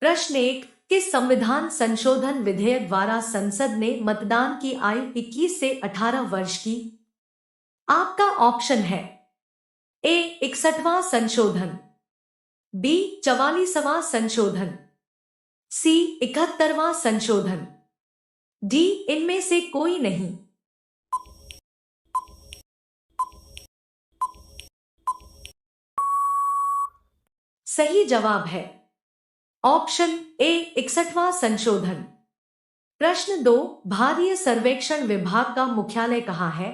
प्रश्न एक, किस संविधान संशोधन विधेयक द्वारा संसद ने मतदान की आयु 21 से 18 वर्ष की? आपका ऑप्शन है ए 61वां संशोधन, बी 44वां संशोधन, सी 71वां संशोधन, डी इनमें से कोई नहीं। सही जवाब है ऑप्शन ए 61वां संशोधन। प्रश्न दो, भारतीय सर्वेक्षण विभाग का मुख्यालय कहाँ है?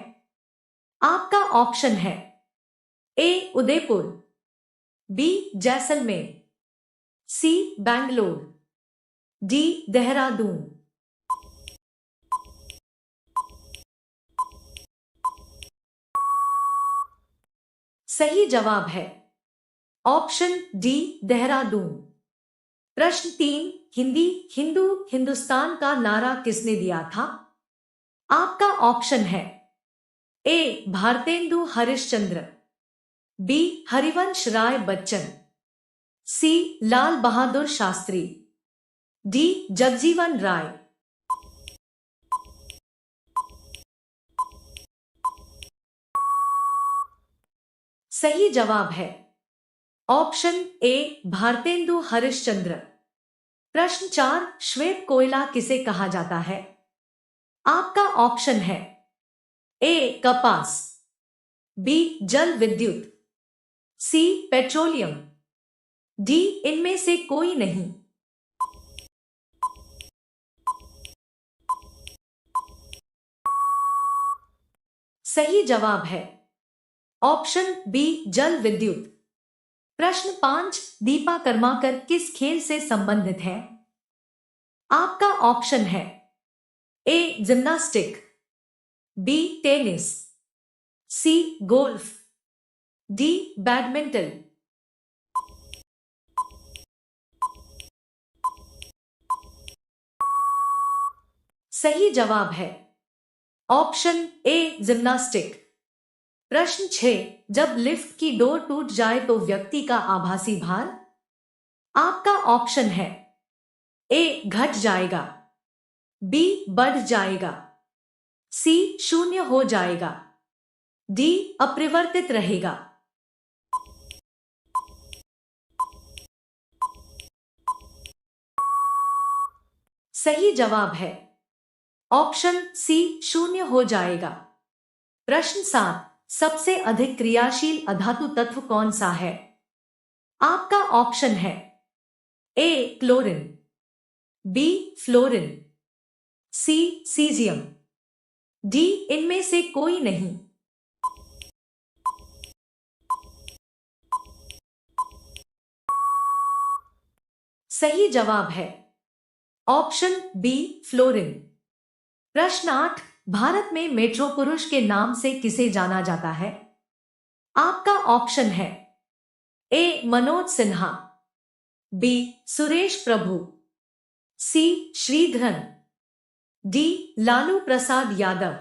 आपका ऑप्शन है ए उदयपुर, बी जैसलमेर, सी बैंगलोर, डी देहरादून। सही जवाब है ऑप्शन डी देहरादून। प्रश्न तीन, हिंदी हिंदू हिंदुस्तान का नारा किसने दिया था? आपका ऑप्शन है ए भारतेंदु हरिश्चंद्र, बी हरिवंश राय बच्चन, सी लाल बहादुर शास्त्री, डी जगजीवन राय। सही जवाब है ऑप्शन ए भारतेंदु हरिश्चंद्र। प्रश्न चार, श्वेत कोयला किसे कहा जाता है? आपका ऑप्शन है ए कपास, बी जल विद्युत, सी पेट्रोलियम, डी इनमें से कोई नहीं। सही जवाब है ऑप्शन बी जल विद्युत। प्रश्न पांच, दीपा कर्माकर किस खेल से संबंधित है? आपका ऑप्शन है ए जिम्नास्टिक, बी टेनिस, सी गोल्फ, डी बैडमिंटन। सही जवाब है ऑप्शन ए जिम्नास्टिक। प्रश्न 6, जब लिफ्ट की डोर टूट जाए तो व्यक्ति का आभासी भार? आपका ऑप्शन है ए घट जाएगा, बी बढ़ जाएगा, सी शून्य हो जाएगा, डी अपरिवर्तित रहेगा। सही जवाब है ऑप्शन सी शून्य हो जाएगा। प्रश्न 7, सबसे अधिक क्रियाशील अधातु तत्व कौन सा है? आपका ऑप्शन है ए क्लोरीन, बी फ्लोरीन, सी सीजियम, डी इनमें से कोई नहीं। सही जवाब है ऑप्शन बी फ्लोरीन। प्रश्न 8, भारत में मेट्रो पुरुष के नाम से किसे जाना जाता है? आपका ऑप्शन है ए मनोज सिन्हा, बी सुरेश प्रभु, सी श्रीधरन, डी लालू प्रसाद यादव।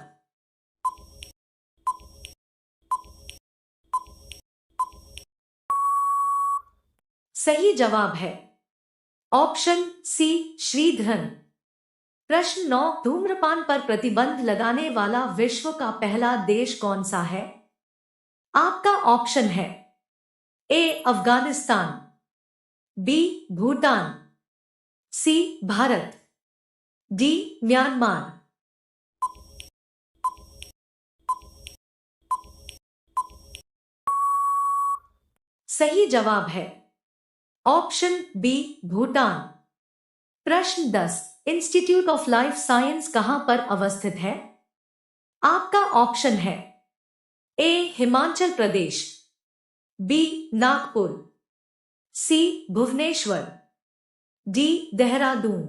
सही जवाब है ऑप्शन सी श्रीधरन। प्रश्न 9, धूम्रपान पर प्रतिबंध लगाने वाला विश्व का पहला देश कौन सा है? आपका ऑप्शन है ए अफगानिस्तान, बी भूटान, सी भारत, डी म्यांमार। सही जवाब है ऑप्शन बी भूटान। प्रश्न 10, इंस्टीट्यूट ऑफ लाइफ साइंस कहां पर अवस्थित है? आपका ऑप्शन है ए हिमाचल प्रदेश, बी नागपुर, सी भुवनेश्वर, डी देहरादून।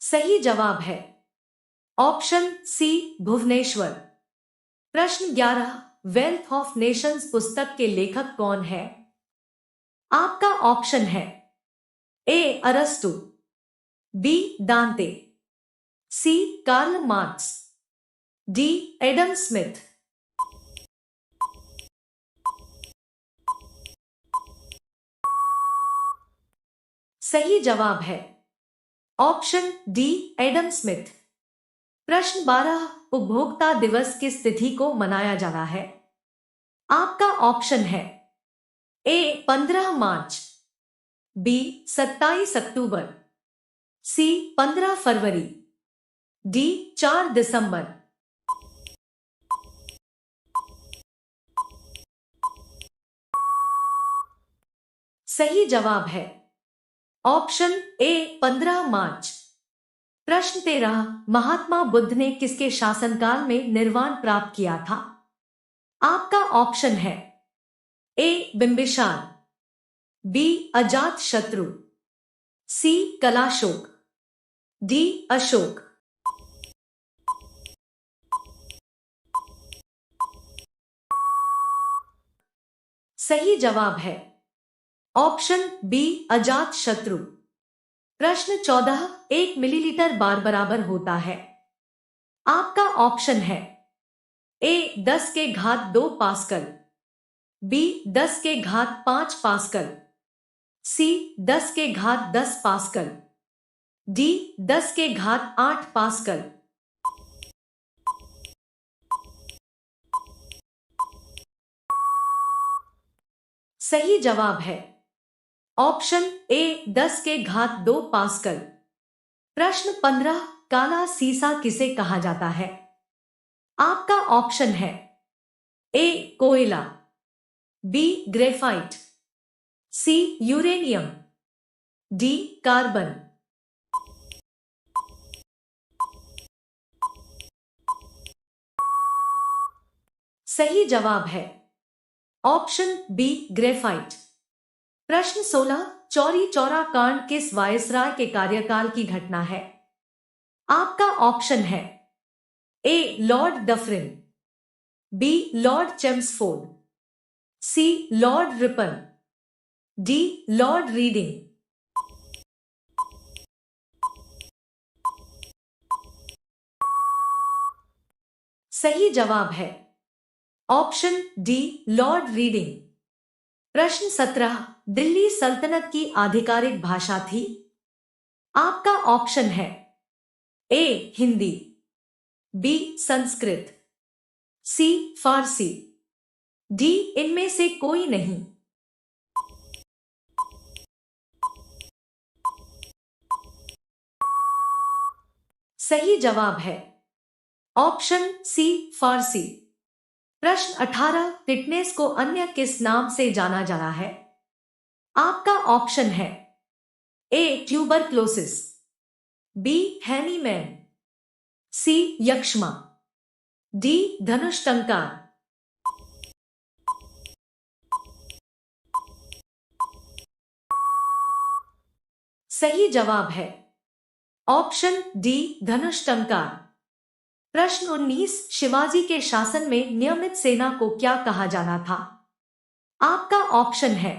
सही जवाब है ऑप्शन सी भुवनेश्वर। प्रश्न 11, वेल्थ ऑफ नेशंस पुस्तक के लेखक कौन है? आपका ऑप्शन है ए अरस्तु, B Dante, C Karl Marx, D Adam Smith. सही जवाब है ऑप्शन डी एडम स्मिथ। प्रश्न 12, उपभोक्ता दिवस किस तिथि को मनाया जाना है? आपका ऑप्शन है ए 15 मार्च, बी 27 अक्टूबर, सी 15 फरवरी, डी 4 दिसंबर। सही जवाब है ऑप्शन ए 15 मार्च। प्रश्न 13, महात्मा बुद्ध ने किसके शासनकाल में निर्वाण प्राप्त किया था? आपका ऑप्शन है ए बिंबिसार, बी अजात शत्रु, सी कलाशोक, डी अशोक। सही जवाब है ऑप्शन बी अजात शत्रु। प्रश्न 14, 1 मिलीलीटर बार बराबर होता है? आपका ऑप्शन है ए 10 के घात 2 पास्कल, बी 10 के घात 5 पास्कल, सी 10 के घात 10 पास्कल, डी 10 के घात 8 पास्कल। सही जवाब है ऑप्शन ए 10 के घात 2 पास्कल। प्रश्न 15, काला सीसा किसे कहा जाता है? आपका ऑप्शन है ए कोयला, बी ग्रेफाइट, सी यूरेनियम, डी कार्बन। सही जवाब है ऑप्शन बी ग्रेफाइट। प्रश्न 16, चौरी चौरा कांड किस वायसराय के कार्यकाल की घटना है? आपका ऑप्शन है A Lord Dufferin, B Lord Chelmsford, C Lord Ripon, D Lord Reading. सही जवाब है ऑप्शन डी लॉर्ड रीडिंग। प्रश्न 17, दिल्ली सल्तनत की आधिकारिक भाषा थी? आपका ऑप्शन है ए हिंदी, बी संस्कृत, सी फारसी, डी इनमें से कोई नहीं। सही जवाब है ऑप्शन सी फारसी। प्रश्न 18, फिटनेस को अन्य किस नाम से जाना जाना है? आपका ऑप्शन है ए ट्यूबरक्लोसिस, बी हैनीमैन, सी यक्ष्मा, डी धनुष टंकार। सही जवाब है ऑप्शन डी धनुष टंकार। प्रश्न 19, शिवाजी के शासन में नियमित सेना को क्या कहा जाना था? आपका ऑप्शन है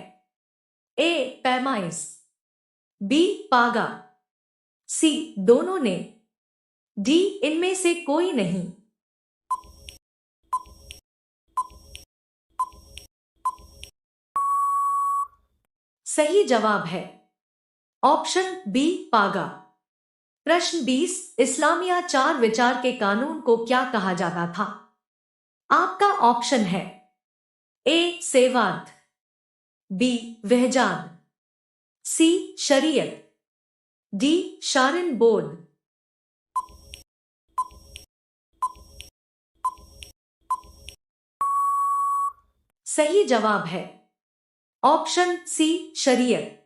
ए पैमाइस, बी पागा, सी दोनों ने, डी इनमें से कोई नहीं। सही जवाब है ऑप्शन बी पागा। प्रश्न 20, इस्लामिया 4 विचार के कानून को क्या कहा जाता था? आपका ऑप्शन है ए सेवात, बी वहजान, सी शरीयत, डी शारिन बोर्ड। सही जवाब है ऑप्शन सी शरीयत।